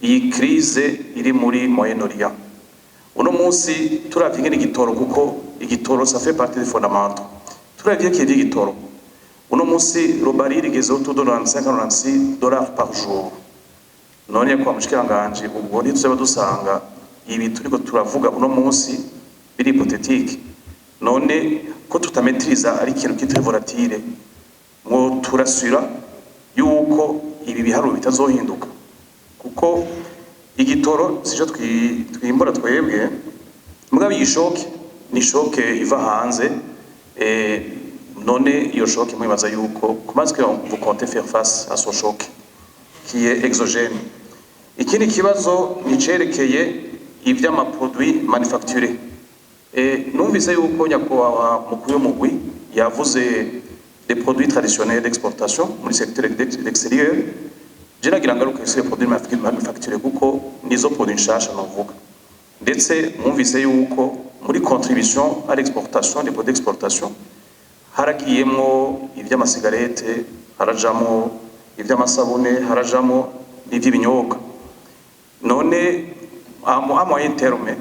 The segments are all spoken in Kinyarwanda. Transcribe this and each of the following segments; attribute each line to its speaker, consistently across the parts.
Speaker 1: iyi crise iri muri Moyen-Orient. Uno munsi turavye ngene igitoro, kuko igitoro ça fait partie des fondamentaux. Turavye kiye igitoro. Uno munsi le baril igeze autour de 95-96 dollars par jour. None kwa mushikiranganje ubwo ntituzaba dusanga ibi turiko turavuga uno munsi biri hypothétique. None ko tutametriza ari ikintu kitari volatile, ngo turasura yuko ibi biharuro bitazohinduka, kuko igitoro sijo twimbora twebwe, mugabe yishoke ni shoke iva hanze. None iyo shoke mwibaza yuko comment que vous comptez faire face à ce choc qui est exogène. Ikindi kibazo ni cerekeye ivy'amaproduit manufacturé. Numvise yuko nyakubahwa mukuru w'umugwi yavuze des produits traditionnels d'exportation muri secteur d'extérieur. Je nagira ngaruka sur les produits manufacturés kuko nizo produits nshasha novuga, ndetse mwumvise yuko muri contribution à l'exportation des produits d'exportation haragiyemwo ivy'amasigarete, harajamo ivy'amasabune, harajamo n'ivy'ibinyobwa. None à moyen terme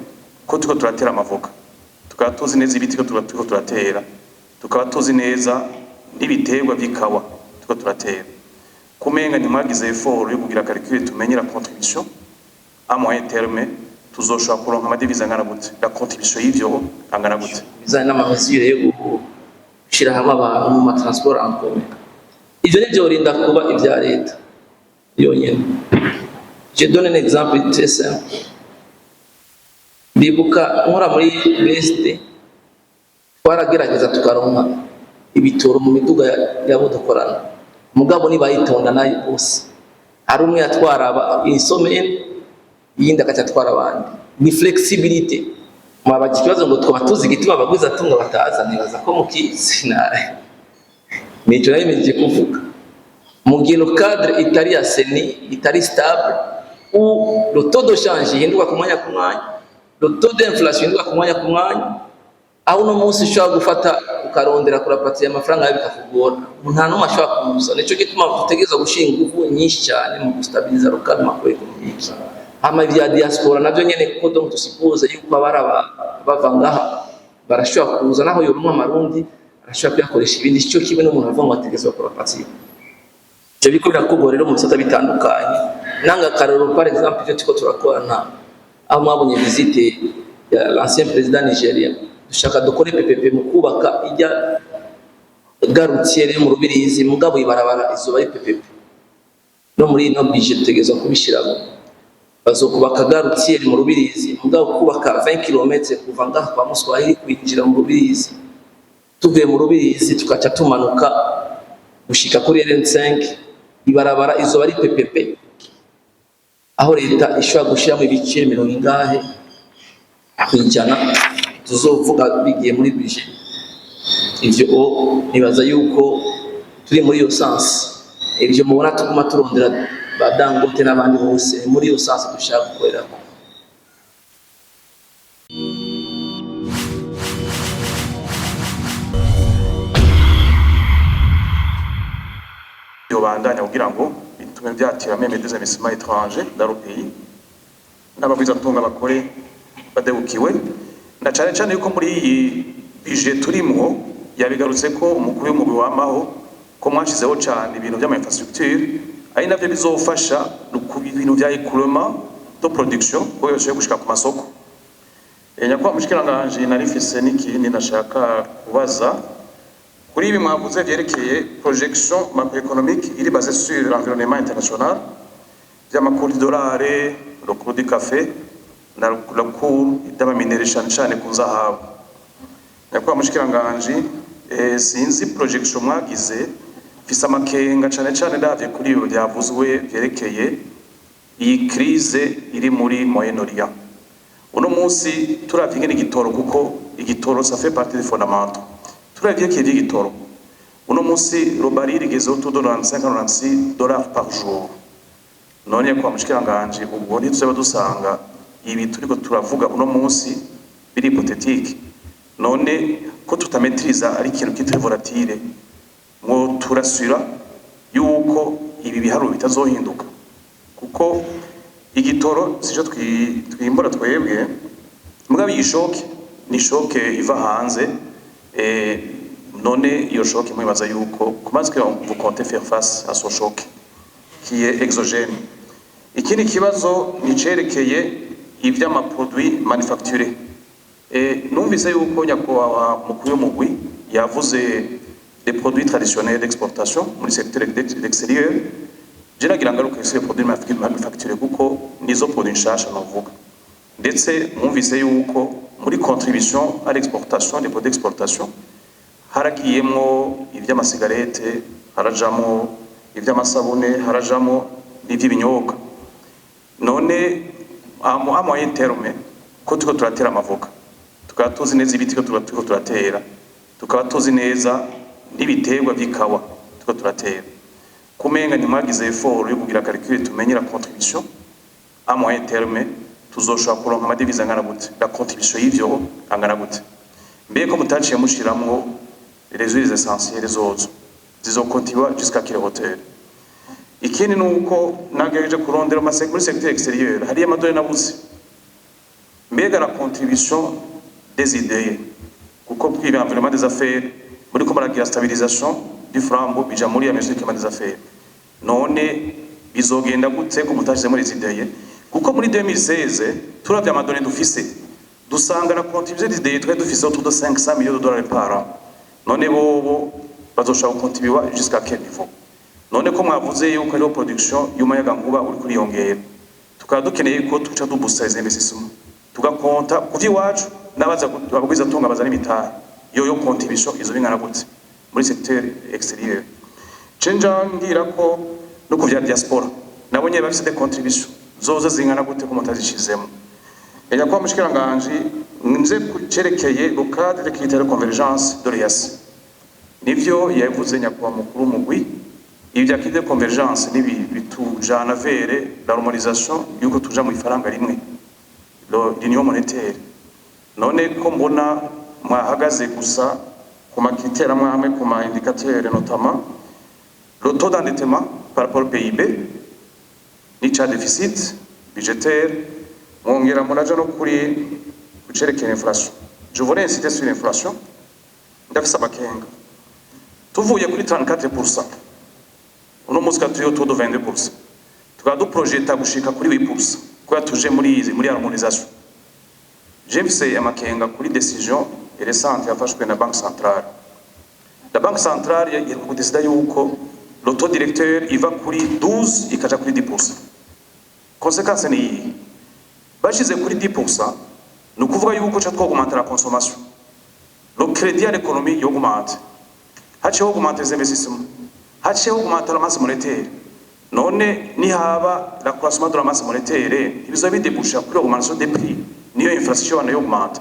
Speaker 1: ko tuko turatera amavoka, tukaba tuzi neza ibiti ko tuko turatera, tukaba tuzi neza n'ibiterwa vy'ikawa tuko turatera, kumenga ntimwagize effort yo kugira calcul tumenye la contribution à moyen terme tuzoshobora kuronka amadevize angana gute, la contribution y'ivyo angana gute.
Speaker 2: Bizana n'amazire yo gushira hamwe abantu mu transport en commun. Ivyo ni byorinda kuba ibya leta yonyene. Je donne un exemple très simple. Ndibuka nkora muri Best, twaragerageza tukaronka ibitoro mu miduga yabo dukorana, mugabo ni bayitonda nayo bose. Hari umwe yatwara insomene, yindi akatwara abandi. Ni flexibility. Mwabaje kibazo ngo twaba tuzi igituma bagwiza tunga batazanibaza ko mukizi naye. Nico nayemeje kuvuga. Mu gihe le cadre itari assaini, itari stable, où le taux de change hinduka ku mwanya ku mwanya, le taux d'inflation hinduka ku mwanya ku mwanya, aho no munsi ushobora gufata ukarondera kurapatira amafaranga yawe bikakugora. Nta numwe ashobora kuza. Nico gituma tutegeza gushinga ingufu nyinshi cyane mu gustabiliza local macroeconomique. Ama vya diaspora navyo nyene, kuko donc tusipoze yuko bava ngaha barashobora kuza, naho yorumwa amarundi arashobora kuyakoresha ibindi. Cyo kimwe n'umuntu avuga ngo ategezwa kurapatira. Ivyo biko birakugora rero mu bisata bitandukanye. Nanga karoro par exemple ivyo tuko turakorana, aho mwabonye visite ya l'ancien président Nigeria, dushaka dukore PPP mu kubaka ijya garutiere mu Rubirizi, mugabo ibarabara izuba ari PPP. No muri no budget tegezwa kubishiramo, bazokubaka garutiere mu Rubirizi, mugabo kubaka 20 km kuva ngaha kwa Muswahili kwinjira mu Rubirizi, tuvuye mu Rubirizi tukaca tumanuka gushika kuri RN5, ibarabara izuba ari PPP, aho leta ishobora gushiramo ibice 70 kwijana tuzovuga bigiye muri budget. Ivyo nibaza yuko turi muri yo sense. Ivyo mubona tuguma turondera badangote n'abandi bose muri yo sense dushaka gukorera.
Speaker 1: Yo bandanya kugira ngo bitume byatira même des investissements étrangers dans le pays, n'abagwiza tunga bakore badebukiwe. Na cyane cyane yuko muri iyi budget turimo yabigarutse ko umukuru w'umugwi wamaho ko mwashizeho cyane ibintu by'ama infrastructure, ari navyo bizofasha ibintu bya écoulement de production ko yose gushika ku masoko. Nyakwa mushikiranganje narifise n'ikindi ndashaka kubaza kuri ibi mwavuze vyerekeye projection macroéconomique iri basée sur l'environnement international, by'amakuru y'idolari, le cours du café na le cours d'amaminere cyane ku zahabu. Nyakwa mushikiranganje sinzi projection mwagize, fisa makenga cyane ndavye kuri ibi byavuzwe vyerekeye iyi crise iri muri Moyen-Orient. Uno munsi turavye ngene igitoro, kuko igitoro ça fait partie des fondamentaux. Turavye kiye igitoro. Uno munsi le baril igeze autour de 95-96 dollars par jour. None kwa mushikiranganje ubwo ntituzaba dusanga ibi turiko turavuga uno munsi biri hypothétique. None ko tutametriza ari ikintu kitari volatile, ngo turasura yuko ibi biharuro bitazohinduka, kuko igitoro sico twimbura twebwe mugabe yishoke ni shoke iva hanze none iyo shoke mwibaza yuko kumaze que vous comptez faire face à ce choc qui est exogène. Ikindi kibazo nicerekeye ivy'ama produits manufacturés. Numvise yuko nyakubahwa mukuru w'umugwi yavuze des produits traditionnels d'exportation muri secteur extérieur. Je nagira ngaruka sur les produits manufacturés kuko nizo produits nshasha novuga. Ndetse mwumvise yuko muri contribution à l'exportation des produits d'exportation haragiyemo ivy'amasigarete, harajamo ivy'amasabune, harajamo n'ivy'ibinyobwa. None à moyen terme ko tuko turatera amavoka tukaba tuzi neza ibiti ko tuko turatera tukaba tuzi neza n'ibiterwa vy'ikawa tuko turatera kumenga ntimwagize effort yo kugira calcul tumenye la contribution à moyen terme tuzoshobora kuronka amadevize angana gute, la contribution y'ivyo angana gute. Mbere ko mutaciye mushiramwo les huiles essentielles zozo zizokontiwa jusqu'à quelle hauteur. Ikindi nuko nagerageje kurondera muri secteur extérieur hari amadore nabuze mbega la contribution des idées kuko kwiba environnement des affaires muri ko maragira stabilisation du franc bija muri amesike des affaires none bizogenda gute ko mutashize muri idées kuko muri 2016 turavye amadore dufise dusanga la contribution des idées twari dufise autour de 500 millions de dollars par an none bobo bazoshaka contribuer jusqu'à quel niveau. None ko mwavuze yuko ari production y'umuyaga nkuba uri kuri yongera tukaba dukeneye ko tuca dubusta les investissements tugakonta kuvi wacu nabaza abagwiza tunga bazana ibitaha yo contribution izo bingana gute muri secteur extérieur. Cenja ngira ko no kuvya diaspora nabonye bafise des contributions zoza zingana gute ko mutazishizemo. Enya kwa mushikiranganje nze kucerekeye le cadre de critères de convergence de l'EAC nivyo yavuze nyakwa mukuru umugwi ibya critères de convergence nibi bitujana vers l'harmonisation yuko tuja mu ifaranga rimwe l'union monétaire. None ko mbona mwahagaze gusa ku makritère amwe ku ma indicateurs notamment le taux d'endettement par rapport au PIB ni cha déficit budgétaire mwongera munaja no kuri kucerekera inflation. Je voulais insister sur l'inflation ndafisa bakenga tuvuye kuri 34% uno musika tuyo taux de 22% tukaba duprojeta gushika kuri 8% kwa tuje muri harmonisation. James amakenga kuri décision récente yafashwe na Banque centrale. La Banque centrale yakudesida yuko le taux directeur iva kuri 12 ikaja kuri 10%. Conséquence ni bashize kuri 10% nukuvuga yuko cha twogumantara consommation. Le crédit à l'économie yogumante. Hache augmenter les investissements. Hache augmenter la masse monétaire. None ni haba l'accroissement de la masse monétaire, ibizo bidebusha kuri augmentation des prix. Niyo inflation nayo augmente.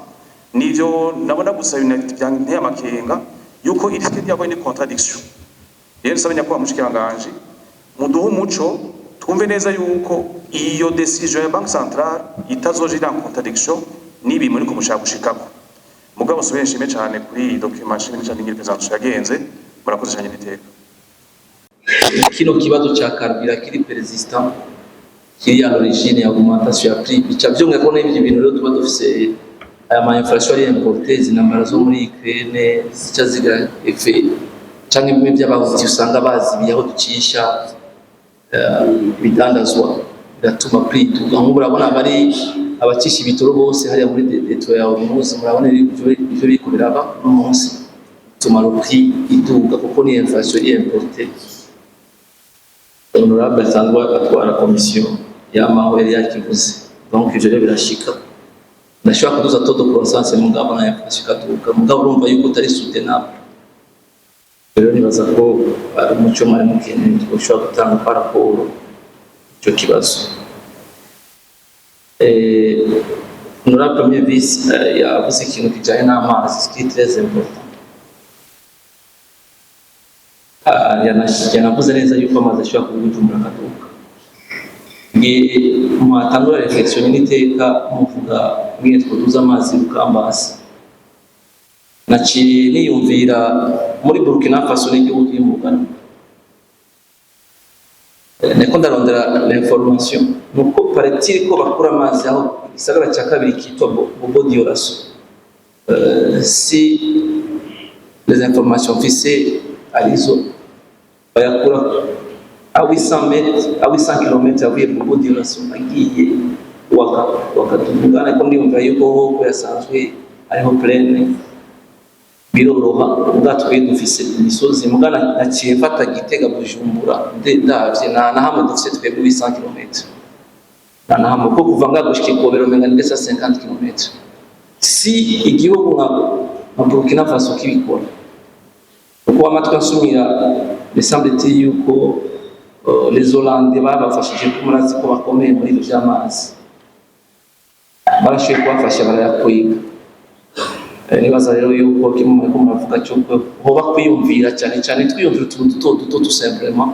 Speaker 1: Nivyo nabona gusa ya makenga yuko iriske ryabo ni contradiction. Rero sabanya kwa mushikiranganje muduhu muco twumve neza yuko iyo decision ya Banque centrale itazojira en contradiction nibi muri kumushaka gushikako. Mugabo sobenshime cyane kuri document shimwe cyane ngiri presentation yagenze murakoze cyane niteka.
Speaker 2: Kino kibazo cha carburant kiri persistant kiri à l'origine ya augmentation ya prix bica byumwe ko n'ibyo bintu rero tuba dufise aya ma inflation ari importée zinambara zo muri Ukraine zica ziga effet cyangwa bimwe by'abahuti usanga bazi biyaho ducisha bidandazwa biratuma prix tuga nk'urabona bari abacisha ibitoro bose hariya muri detro ya umunsi murabona ibyo biko biraba umunsi tuma le prix iduga kuko ni inflation ari importée. Honorable asanzwe atwara commission y'amaho yari yakivuze donc ivyo rero birashika ndashobora kuduza taux de croissance mugabo na inflation katuka mugabo urumva yuko utari soutenable. Rero nibaza ko ari umuco mwari mukeneye tushobora gutanga par rapport icyo kibazo. Honorable Premier Vice yavuze ikintu kijanye n'amazi qui est très important. Yanavuze neza yuko amazi ashobora kugutumura akaduka. Mwatangura reflexion n'iteka muvuga mwe twoduza amazi ukambasi. Naciye niyumvira muri Burkina Faso n'igihugu cy'umugano. niko ndarondera l'information nuko paratiri ko bakura amazi aho isagara cya kabiri kitwa Bobo Dioulasso. Si les informations officielles arizo bayakura à 800 mètres, à 800 km avuye Bobo Dioulasso agiye wakatuvugana ko ndiyumva yuko ko yasanzwe ariho plane biroroha ubwatwe dufise imisozi mugana naciye mfata Gitega Bujumbura ndavye na hamwe dufise twebwe 800 km na hamwe ko kuva ngagushika Ikobero menga ndesa 50 km. Si igihugu nka Burkina Faso kibikora uko amatwa nsumira semble-t-il yuko les Hollandais babafashije kumurazi ko bakomeye muri ibyo by'amazi barashoboye kubafasha barayakwiga. Nibaza rero yuko kimwe ko muravuga cyo hoba kwiyumvira cyane cyane twiyumvira utuntu duto tout simplement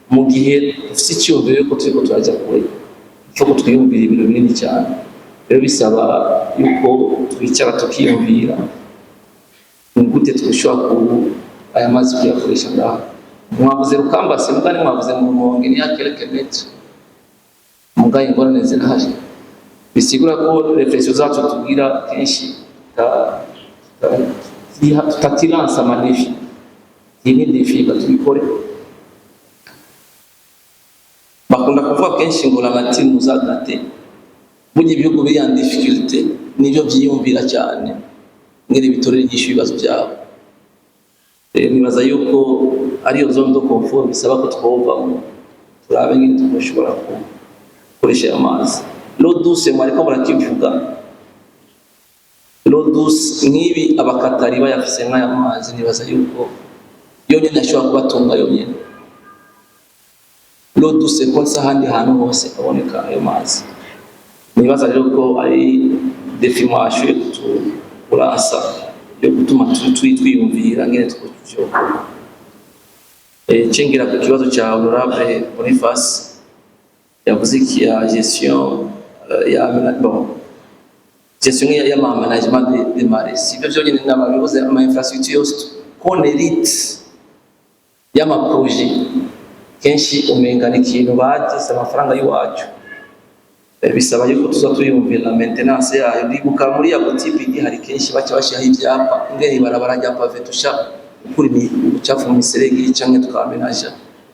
Speaker 2: mu gihe dufite icyumviro yuko turiko turajya kure cyo twiyumvira ibintu binini cyane. Rero bisaba yuko twicara tukiyumvira ngute twushobora ku aya mazi kuyakoresha ngaho. Mwavuze Rukambasi mugani mwavuze mu Rumonge ni ya quelques mètres mugaye ingorane zirahari bisigura ko reflexion zacu tugira kenshi tutatiransa amadefi iyi defi batubikore. Bakunda kuvuga kenshi ngo la nature nous a gâtés burya ibihugu biri en difficulté nibyo byiyumvira cyane ngere bitorera inyishu ibibazo byabo. Nibaza yuko ariyo zone de confort bisaba ko twovamo turabe ngene tushobora gukoresha amazi. L'eau douce mwariko murakivuga l'eau douce nk'ibi abakatari bayafise nk'aya mazi nibaza yuko yonyine ashobora kubatunga yonyine. L'eau douce ko sahandi hantu hose aboneka ayo mazi. Nibaza rero ko ari defi mwashuye kuturasa yo gutuma twiyumvira ngene twucyo. Cengira ku kibazo cya Honorable Boniface yavuze ki ya gestion gestion ya management de marais. Ibyo byonyine n'abayobozi ama infrastructure yose qu'on hérite y'ama projet kenshi umenga ni kintu bagize amafaranga y'uwacu. Bisaba yuko tuza tuyumvira maintenance yayo. Ndibuka muri ya boutique hari kenshi baca bashyiraho ibyapa ngene barabara rya pave tusha kuri ni ubucafu mu miserege cyangwa tukamenaja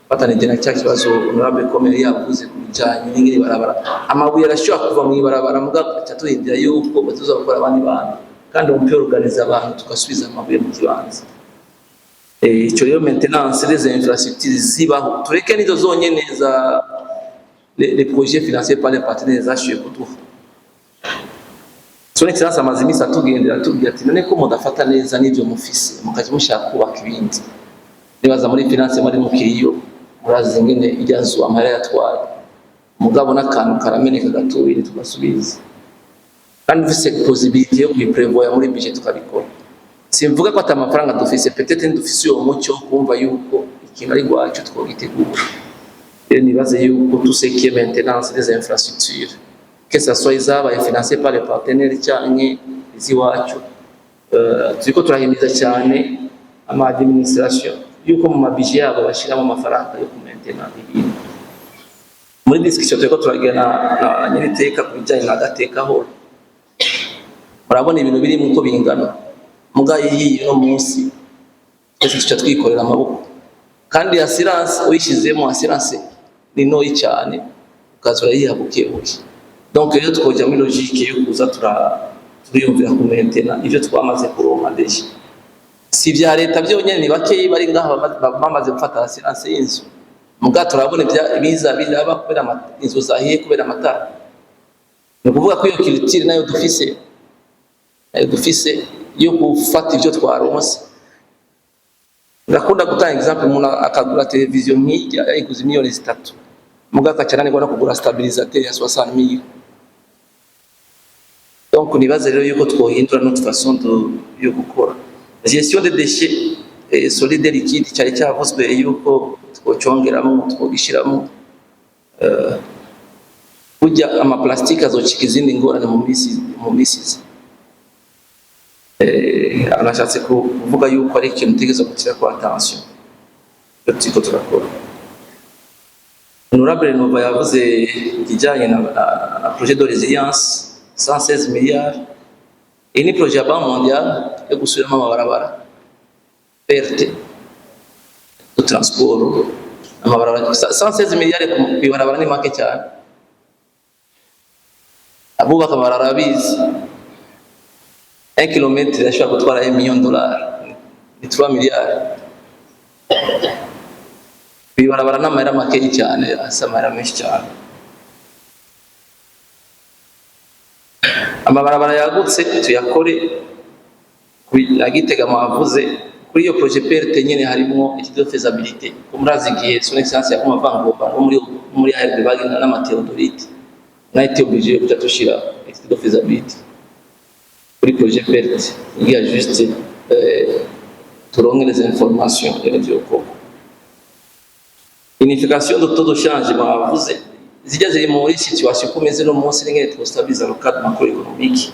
Speaker 2: batanije na cya kibazo Honorable Komere yavuze kubijanye n'ingene barabara amabuye arashobora kuva mu ibarabara muga cyatuhindira yuko batuza gukora abandi bantu kandi umpe organize abantu tukasubiza amabuye mu kibanza. Icyo rero maintenance des infrastructures zibaho tureke nizo zonyene za les projets financés par les partenaires zashuye kuduha. Son Excellence amazimisi atugendera tubwira ati none ko mudafata neza n'ibyo mufise mukaje mushaka kubaka ibindi. Nibaza muri finance muri mukiriyo murazi ngene ijyazo amara yatwara mugabo n'akantu karameneka gatuye tugasubiza kandi ufise possibility yo kuyiprevoya muri budget tukabikora. Simvuga ko atamafaranga dufise peut-être ndufise uwo mucyo kumva yuko ikintu ari gwacu twogitegura. Nibaze yuko tout ce qui est maintenance des infrastructures que ça soit izaba financé par les partenaires cyane iziwacu turiko turahimiza cyane ama administration yuko mu mabije yabo bashiramo amafaranga yo kumaintainer ibintu. Muri discussion turiko turagena na nyiriteka kubijanye na gateka ho murabona ibintu biri mu ko bingana mugaye iyi no munsi twese tuca twikorera amaboko kandi assurance uyishizemo assurance ni noyi cyane ukazura yihabukiye buke. Donc iyo twoja muri logique yo kuza turiyumvira ku maintenance ivyo twamaze kuronka deje. Si bya leta byonyene ni bake bari ngaha bamaze gufata assurance y'inzu muga turabona biza biraba kubera inzu zahiye kubera amatara. Ni kuvuga ko iyo culture nayo dufise yo gufata ivyo twaronse. Ndakunda gutanga example umuntu akagura televiziyo nk'ijya yayiguze miliyoni 3 muga akacarane no kugura stabilisateur ya 60,000. Donc nibaze rero yuko twohindura notre façon yo gukora. Gestion des déchets solides liquides cyari cyavuzwe yuko twocongeramo twogishiramo kujya ama plastique azocika izindi ngorane mu misi. Anashatse kuvuga yuko ari ikintu tegeza gutira kwa attention. Turiko turakora. Honorable Nova yavuze ikijyanye na projet de résilience 116 milliards. Iyi ni projet ya Banque Mondiale yo gusubiramo amabarabara perte de transport. Amabarabara 116 milliards ku ibarabara ni make cyane. Abubaka amabarabara bizi 1 kilometre ashobora gutwara $1 million, ni 3 milliards. Bibarabara n'amahera make cyane, asamara menshi cyane. Amabarabara yagutse tuyakore agitega mavuze kuri iyo projet perte nyene harimo étude de faisabilité. Kumurazi gihe son excellence ya kuma Vangoba muri ARD bagina n'amateodolite na été obligé de tushira étude de faisabilité kuri projet perte il y a juste turonke les informations et les koko. Unification de taux de change bavuze zijya ziri muri situation kumeze no munsi n'ingene twostabiliza le cadre macroéconomique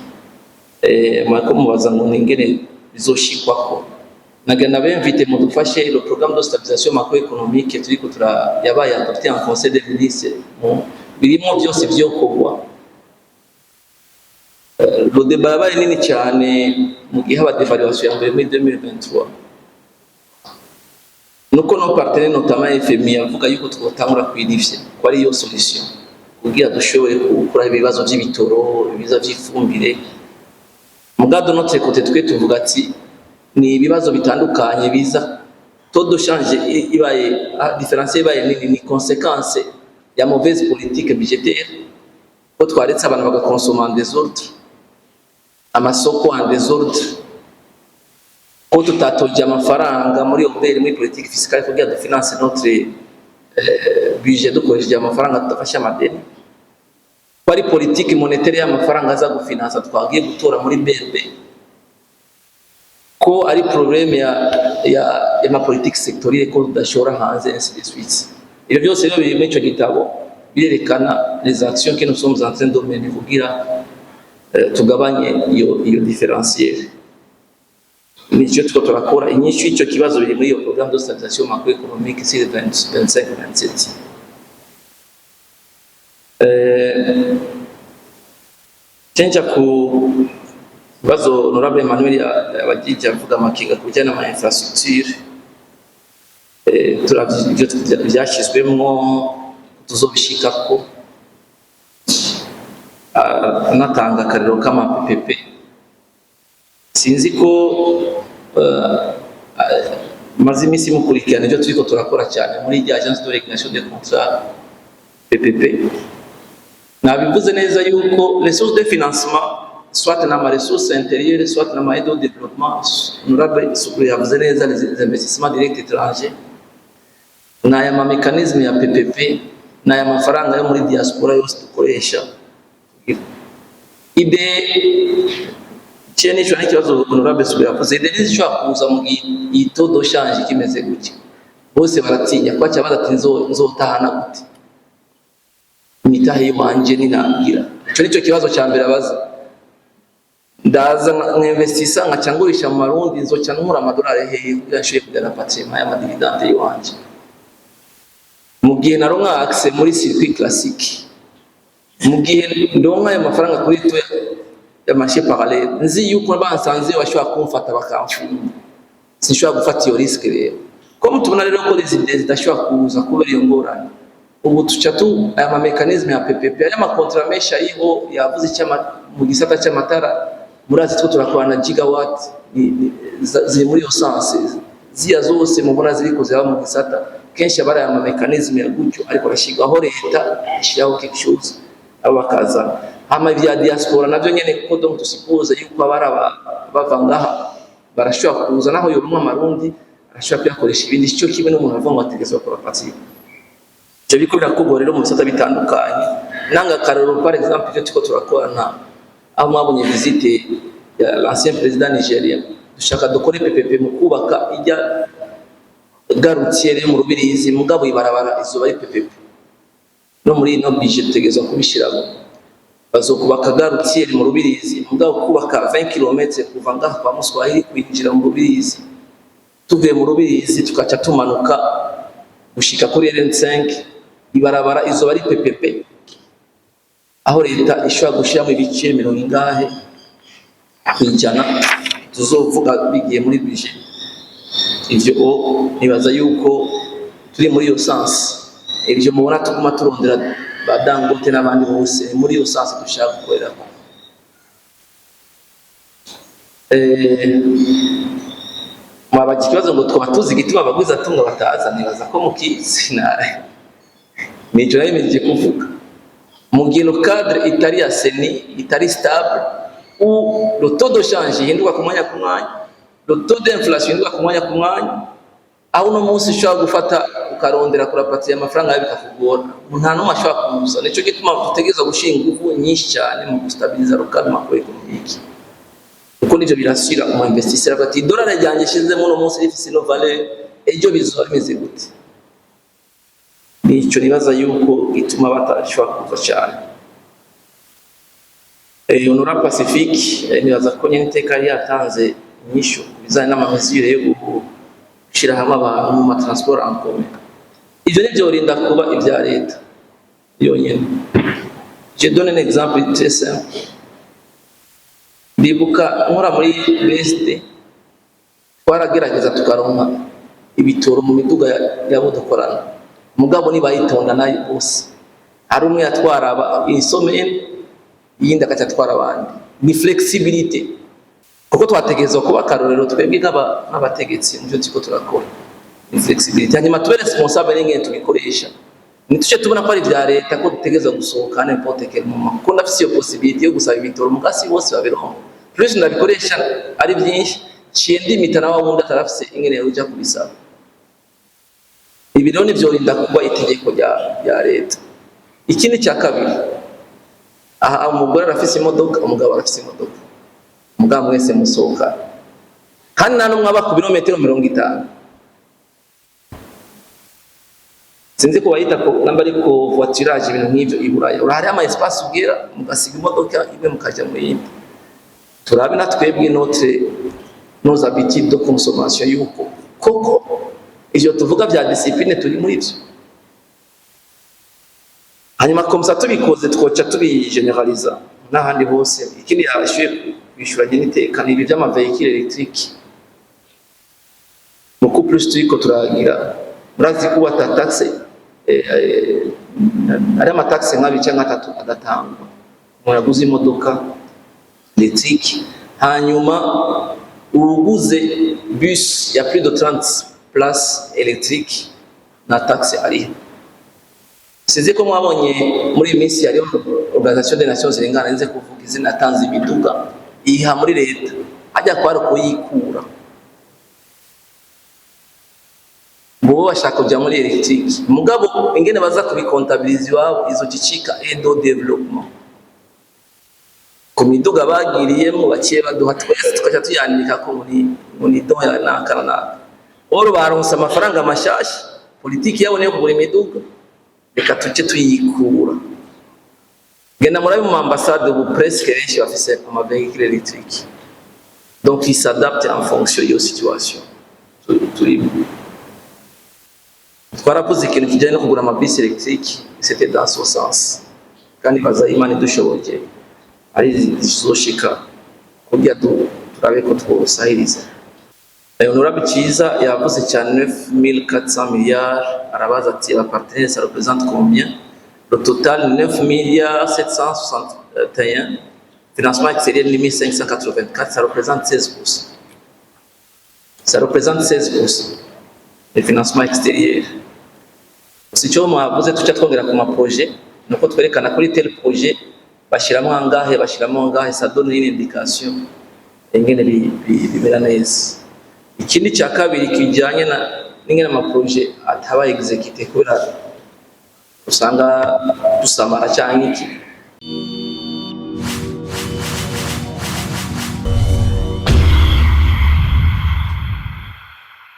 Speaker 2: mwako mubaza ngo n'ingene bizoshikwa ko nagana bemvite mu dufashe le programme de stabilisation macroéconomique turiko yabaye adopté en conseil des ministres birimo byose byokogwa. Le débat yabaye nini cyane mu gihe aba dévaluation ya mbere muri 2023 nuko no partenaire notamment FMI avuga yuko twotangura kwirivye ko ari yo solution kugira dushobore gukora ibibazo by'ibitoro, ibibazo by'ifumbire. Mugado notre côté twe tuvuga ati ni ibibazo bitandukanye biza taux de change ibaye différence ibaye ni conséquence ya mauvaise politique budgétaire ko twaretse abantu bagakonsoma en désordre, amasoko en désordre, ko tutatoje amafaranga muri obere muri politique fiscale kugira de finance notre budget dukoresheje amafaranga tutafasha amadeni. Kwari politique monétaire y'amafaranga aza gufinansa twagiye gutora muri BRB ko ari problème ya ma politique sectorielle ko dashora hanze ainsi de suite. Ibyo byose rero biri muri cyo gitabo birerekana les actions que nous sommes en train de mener kugira tugabanye iyo différentiel. Nicyo turakora inyishu icyo kibazo biri muri iyo programme de stabilisation macroéconomique sur 25-27. Chenja ku bazo Honorable Emmanuel abagije avuga amakinga kujyana na infrastructure turavyo byashizwemo tuzobishika ko natanga kariro kama PPP. Sinzi ko maze imisi mukurikirana ibyo turiko turakora cyane muri agence de régulation des contrats PPP. Nabivuze neza yuko les sources de financement soit na ma ressources intérieures soit na ma aide au développement, Honorable Sukuru yavuze neza les investissements directs étrangers na ya mécanisme ya PPP na ya mafaranga yo muri diaspora yose dukoresha ide cyane cyo n'ikibazo Honorable Sukuru yavuze ide nishobora kuza mu ito do change kimeze gutya bose baratinya kwa cyabaza ati nzotahana gute imitahe wanje ninabwira cyo nicyo kibazo cya mbere abaza ndaza n'investisa nkacangurisha mu marundi nzoca nkura amadolari hehe kugira nshoye kugana patrimoine y'amadividende y'wanje mu gihe naronka accès muri circuit classique mu gihe ndonka ayo mafaranga kuri to ya marché parallèle nzi yuko bansanze bashobora kumfata bakamfunga sinshobora gufata iyo risque rero ko mutubona rero ko les idées zidashobora kuza kubera iyo ngorane ubu tuca tu aya ma mécanisme ya PPP aya ma contrat menshi ariho yavuze cyama mu gisata cy'amatara murazi two turakorana gigawatt ziri muri yo sense ziya zose mubona ziriko zaba mu gisata kenshi abara aya ma mécanisme ya gutyo ariko arashigwaho leta ishiraho quelque chose abakaza hama vya diaspora navyo nyene kuko donc tusipoze yuko abara bavangaha barashobora kuza naho yo mu marundi arashobora kuyakoresha ibindi cyo kibe no muntu avanga ategezwa gukora parti cyo bikorera ko rero mu bisata bitandukanye nanga karero par exemple cyo tuko turakorana aho mwabonye visite ya l'ancien président Nigeria dushaka dukore PPP mu kubaka ijya garutiere mu Rubirizi mugabo ibarabara izo bari PPP no muri no budget tegezwa kubishiramo bazokubaka garutiere mu Rubirizi mugabo kubaka 20 km kuva ngaha kwa Muswahili kwinjira mu Rubirizi tuvuye mu Rubirizi tukaca tumanuka gushika kuri RN5 ibarabara izo bari PPP aho leta ishobora gushiramo ibice 100 kwijana tuzovuga bigiye muri budget. Ivyo nibaza yuko turi muri iyo sense, ivyo mubona tuguma turondera badangote n'abandi bose muri iyo sense dushaka gukorera. Mwabaje ikibazo ngo twaba tuzi igituma abagwiza atunga bataza, nibaza ko mukizi nawe nico nayemeje kuvuga. Mu gihe le cadre itari ya seni itari stable, où le taux de change hinduka ku mwanya ku mwanya, le taux d'inflation hinduka ku mwanya ku mwanya, aho no munsi ushobora gufata ukarondera kurapatira amafaranga yawe bikakugora, nta n'umwe ashobora kuza. Nico gituma dutegereza gushinga ingufu nyinshi cyane mu gustabiliza le cadre macroéconomique, kuko nivyo birashyira umu investisseur ati dollar ryanjye shizemo no munsi rifise no valeur, ejo bizoba bimeze gute? Nico nibaza yuko gituma batashobora kuza cyane. Honorable Pacifique nibaza ko nyene iteka yatanze inyishu kubizanye n'amamesure yo gushira hamwe abantu mu transport en commun. Ivyo nivyo rinda kuba ibya leta yonyene. Je donne un exemple très simple. Ndibuka nkora muri BSD twaragerageza tukaronka ibitoro mu miduga yabo dukorana, mugabo nibayitonda nayo bose. Hari umwe yatwara insomene, yindi akatwara abandi. Ni flexibility, kuko twategerezwa kuba karorero twebwe nk'abategetsi mu byo tuko turakora. Ni flexibility, hanyuma tube responsable n'ingene tubikoresha. Nituce tubona ko ari bya leta ko dutegerezwa gusohoka n'importe quel moment, ko ndafise iyo possibility yo gusaba ibitoro mugasi bose babironka. Plus ndabikoresha ari byinshi ciye ndimita nawe wundi atarafise ingene uja kubisaba. Ibi rero nivyo rinda kuba itegeko rya leta. Ikindi cya kabiri, aha umugore arafise imodoka, umugabo arafise imodoka, umugabo mwese musohoka kandi nta n'umwe aba ku birometero 50. Sinzi ko bayita ko namba ariko voiturage ibintu nk'ivyo iburaya, urahari ama espace ubwira mugasiga imodoka imwe mukaja mu yindi. Turabe na twebwe nos habitudes de consommation yuko koko ivyo tuvuga vya discipline turi muri ivyo. Hanyuma komsa tubikoze twoca tubigeneraliza n'ahandi hose. Ikindi yashuye kwishuranye n'iteka ni ibi by'ama véhicule électrique. Beaucoup plus turiko turagira murazi kuba taxe ari ama taxe nk'abice nk'atatu adatangwa muraguze imodoka électrique, hanyuma uguze bus ya plus de 30 places électriques na taxe ari. Sinzi ko mwabonye muri iminsi yari Organisation des Nations Unies nze kuvuga izina tanze imiduga iha muri leta ajya kwara ko yikura. Bo bashaka kujya muri électrique, mugabo ingene baza kubikontabiliza iwabo izo cicika edo development. Ku miduga bagiriyemo bakiye baduha twese tukaja tuyandika ko muri doya nakana. Oro baronse amafaranga mashashi, politiki yabo niyo kugura imiduga, reka tuce tuyikura. Genda muri mu ambassade ubu presque benshi bafise ama véhicule électrique. Donc ils s'adaptent en fonction de la situation. Twarakoze ikintu kijyanye no kugura amabisi électrique, c'était dans ce sens. Kandi bazayimana dushoboye ari zizoshika kugira turabe ko twosahiriza. Honorable Chiza yavuze cyane 9400 milliards, arabaza ati la partenaire ça représente combien? Le total 9 milliards 761, financement extérieur 1584, ça représente 16%. Ça représente 16%. Le financement extérieur. Si cyo mwavuze tuca twongera ku ma projet, nuko twerekana kuri tel projet bashiramo angahe, ça donne une indication ingene bibera neza. Ikindi cya kabiri kijyanye n'ingene ama projet ataba exécuté kubera usanga dusamara cyangwa iki